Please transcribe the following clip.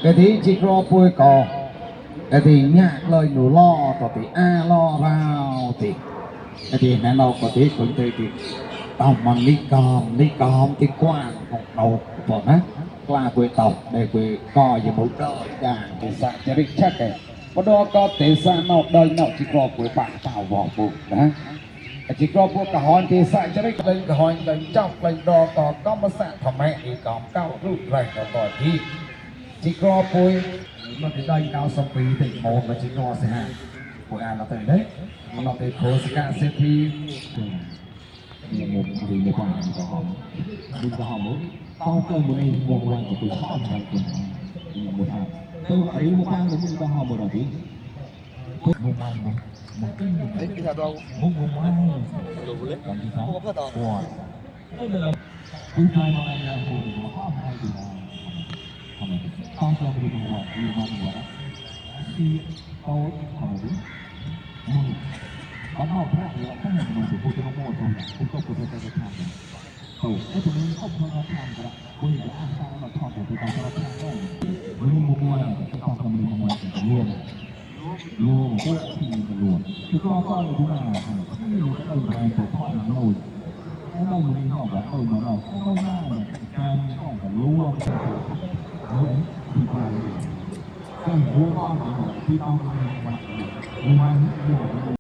cái tí chỉ có bôi cò cái tí nhạc lời nụ lo tỏ tí lo rao thì cái tí nè nó có tí cũng thì tàu mà đi còm tí quang học đầu bỏ nát qua quê tàu để quê co về một đời chàng thì sao cho biết chắc cái có đó có thể sao nó đời nó chỉ có quê bạn tàu vỏ bụng đó chỉ cóพวกกระหอนที่ใส่จะได้เป็นกระหอนเป็นเจ้าเป็นดอต่อก็มาสั่งทำไมอีกกองเก้ารูปไรต่อที่จิกรอปุยมันจะได้เก้าสปีติโมมาจิกรอสิฮะปุยอ่านเราเตยเด้มันเราเตยโคสกาเซทีมีมุมดีในความกระหอนดูกระหอนมุ้งต้องเกิดมุ้งวงวันกับตัวข้อมอะไรกันมุ้งทำตัวไอ้มุ้งทางมุ้งกระหอนมุ้งอะไรมุ้งมันĐấy, cái sao đâu? Mung mung Đồ boleh? Mung Apa tau? Wah. Bukan yang apa hai di mana. Tang tang di mana di mana. Si tau apa ni? Kan mau pernah ya kan mau buat mau tu. Untuk kita kitaทำ Tuh, itu ni kau pernahทำกัน. Kau ni asal nakทำแต่kita takทำ. Ini mungkin kita akan melakukan sesuatu. ลูกก็ที่ตำรวจคือก็ก็อยู่ที่นั่นไม่รู้จะเป็นอะไรตัวพ่อหนังเราแล้วเราอยู่ในห้องแบบเราเข้าหน้าเนี่ยการห้องกับรู้ว่าที่ผ่านก็รู้ว่าที่ต้องมัน